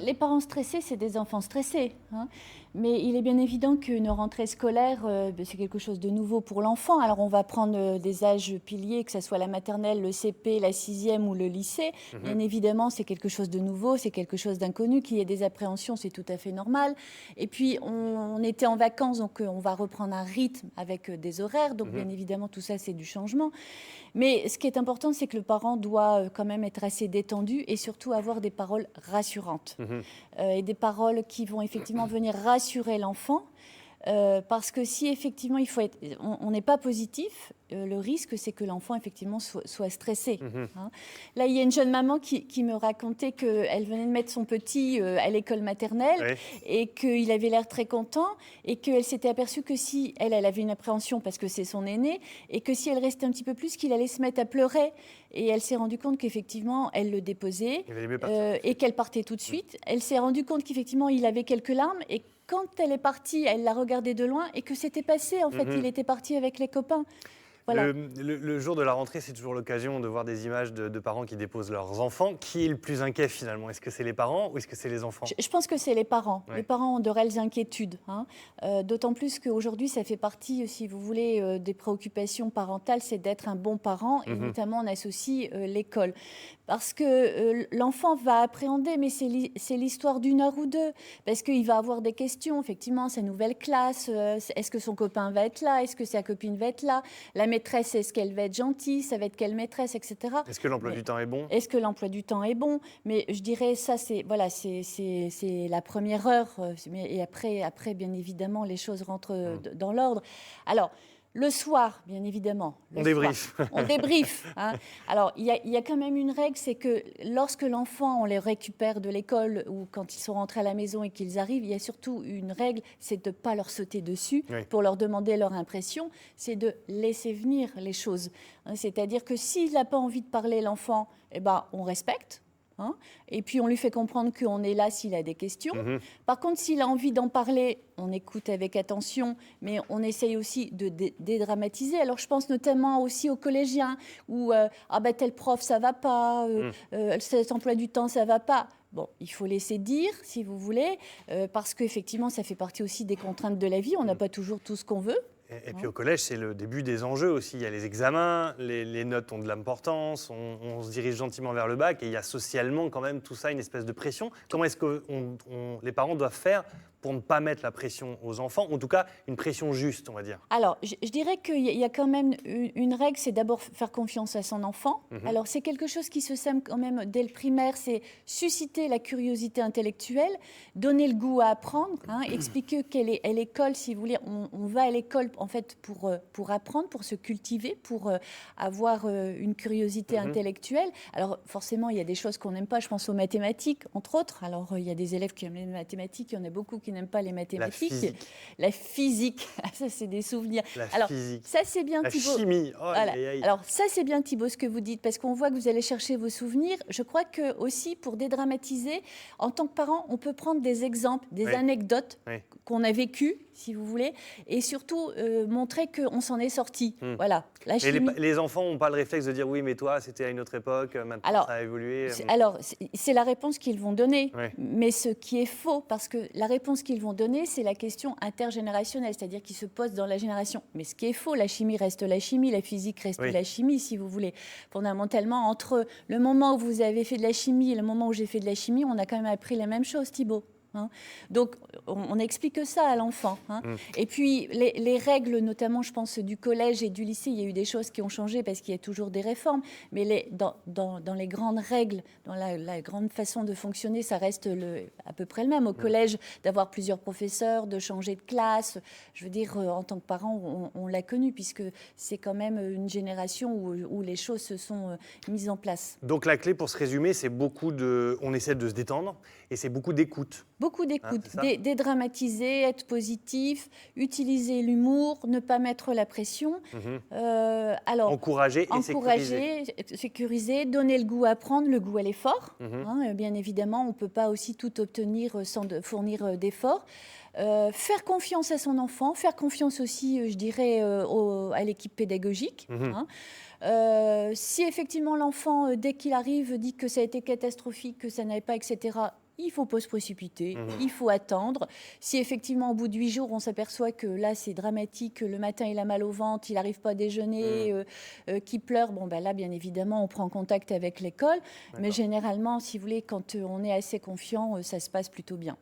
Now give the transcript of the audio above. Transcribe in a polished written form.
Les parents stressés, c'est des enfants stressés, hein. Mais il est bien évident qu'une rentrée scolaire, c'est quelque chose de nouveau pour l'enfant. Alors on va prendre des âges piliers, que ce soit la maternelle, le CP, la sixième ou le lycée. Bien évidemment, c'est quelque chose de nouveau, c'est quelque chose d'inconnu. Qu'il y ait des appréhensions, c'est tout à fait normal. Et puis on était en vacances, donc on va reprendre un rythme avec des horaires. Donc bien évidemment, tout ça, c'est du changement. Mais ce qui est important, c'est que le parent doit quand même être assez détendu et surtout avoir des paroles rassurantes. Et des paroles qui vont effectivement venir rassurer l'enfant. Parce que si effectivement on n'est pas positif, le risque c'est que l'enfant effectivement soit stressé. Hein. Là, il y a une jeune maman qui me racontait qu'elle venait de mettre son petit à l'école maternelle et qu'il avait l'air très content et qu'elle s'était aperçue que si elle avait une appréhension parce que c'est son aîné et que si elle restait un petit peu plus, qu'il allait se mettre à pleurer. Et elle s'est rendue compte qu'effectivement, elle le déposait et qu'elle partait tout de suite. Elle s'est rendue compte qu'effectivement, il avait quelques larmes et quand elle est partie, elle l'a regardé de loin et que c'était passé. En fait, il était parti avec les copains. Voilà. Le jour de la rentrée, c'est toujours l'occasion de voir des images de parents qui déposent leurs enfants. Qui est le plus inquiet finalement? Est-ce que c'est les parents ou est-ce que c'est les enfants? Je pense que c'est les parents. Les parents ont de réelles inquiétudes. Hein. D'autant plus qu'aujourd'hui, ça fait partie, si vous voulez, des préoccupations parentales, c'est d'être un bon parent. Et notamment, on associe l'école. Parce que l'enfant va appréhender, mais c'est l'histoire d'une heure ou deux. Parce qu'il va avoir des questions, effectivement, sa nouvelle classe, est-ce que son copain va être là? Est-ce que sa copine va être là? La maîtresse, est-ce qu'elle va être gentille? Ça va être quelle maîtresse, etc. Est-ce que l'emploi du temps est bon? Est-ce que l'emploi du temps est bon? Mais je dirais, ça, c'est la première heure. Et après, bien évidemment, les choses rentrent dans l'ordre. Alors, le soir, bien évidemment. On débriefe. On débriefe. Hein. Alors, il y a quand même une règle, c'est que lorsque l'enfant, on les récupère de l'école ou quand ils sont rentrés à la maison et qu'ils arrivent, il y a surtout une règle, c'est de ne pas leur sauter dessus pour leur demander leur impression, c'est de laisser venir les choses. Hein, c'est-à-dire que s'il n'a pas envie de parler, l'enfant, eh ben, on respecte. Hein, et puis on lui fait comprendre qu'on est là s'il a des questions. Par contre, s'il a envie d'en parler, on écoute avec attention, mais on essaye aussi de dédramatiser. Alors je pense notamment aussi aux collégiens, où tel prof ça va pas, cet emploi du temps ça va pas. Bon, il faut laisser dire, si vous voulez, parce qu'effectivement, ça fait partie aussi des contraintes de la vie. On n'a pas toujours tout ce qu'on veut. Et puis au collège, c'est le début des enjeux aussi. Il y a les examens, les notes ont de l'importance, on se dirige gentiment vers le bac et il y a socialement quand même tout ça, une espèce de pression. Comment est-ce que les parents doivent faire pour ne pas mettre la pression aux enfants, en tout cas une pression juste, on va dire? Alors, je dirais qu'il y a quand même une règle, c'est d'abord faire confiance à son enfant. Alors, c'est quelque chose qui se sème quand même dès le primaire, c'est susciter la curiosité intellectuelle, donner le goût à apprendre, hein, expliquer qu'elle est à l'école, si vous voulez, on va à l'école en fait pour apprendre, pour se cultiver, pour avoir une curiosité intellectuelle. Alors, forcément, il y a des choses qu'on n'aime pas, je pense aux mathématiques, entre autres. Alors, il y a des élèves qui aiment les mathématiques, il y en a beaucoup qui n'aiment pas les mathématiques. La physique. Ça, c'est des souvenirs. Physique. Ça, c'est bien, la Thibaut. chimie. Oh, voilà. aïe, aïe. Alors, ça, c'est bien, Thibaut, ce que vous dites, parce qu'on voit que vous allez chercher vos souvenirs. Je crois que aussi, pour dédramatiser, en tant que parent, on peut prendre des exemples, des anecdotes qu'on a vécues, si vous voulez, et surtout montrer qu'on s'en est sorti. Voilà. La chimie. Et les enfants n'ont pas le réflexe de dire oui, mais toi, c'était à une autre époque, maintenant ça a évolué. C'est la réponse qu'ils vont donner, mais ce qui est faux, parce que la réponse qu'ils vont donner, c'est la question intergénérationnelle, c'est-à-dire qui se pose dans la génération. Mais ce qui est faux, la chimie reste la chimie, la physique reste la chimie, si vous voulez. Fondamentalement, entre le moment où vous avez fait de la chimie et le moment où j'ai fait de la chimie, on a quand même appris les mêmes choses, Thibaut. Hein. Donc, on explique ça à l'enfant. Hein. Et puis, les règles, notamment, je pense, du collège et du lycée, il y a eu des choses qui ont changé parce qu'il y a toujours des réformes. Mais dans les grandes règles, dans la grande façon de fonctionner, ça reste à peu près le même. Au collège, d'avoir plusieurs professeurs, de changer de classe. Je veux dire, en tant que parent, on l'a connu, puisque c'est quand même une génération où les choses se sont mises en place. Donc, la clé, pour se résumer, c'est on essaie de se détendre et c'est beaucoup d'écoute. Beaucoup d'écoute, dédramatiser, être positif, utiliser l'humour, ne pas mettre la pression. Alors, encourager et sécuriser, donner le goût à apprendre, le goût à l'effort. Hein, bien évidemment, on ne peut pas aussi tout obtenir sans fournir d'efforts. Faire confiance à son enfant, faire confiance aussi, je dirais, à l'équipe pédagogique. Hein. Si effectivement l'enfant, dès qu'il arrive, dit que ça a été catastrophique, que ça n'allait pas, etc., il ne faut pas se précipiter, Mhm. il faut attendre. Si effectivement, au bout de 8 jours, on s'aperçoit que là, c'est dramatique, le matin, il a mal au ventre, il n'arrive pas à déjeuner, qu'il pleure, bon, ben là, bien évidemment, on prend contact avec l'école. Mais D'accord. généralement, si vous voulez, quand on est assez confiant, ça se passe plutôt bien.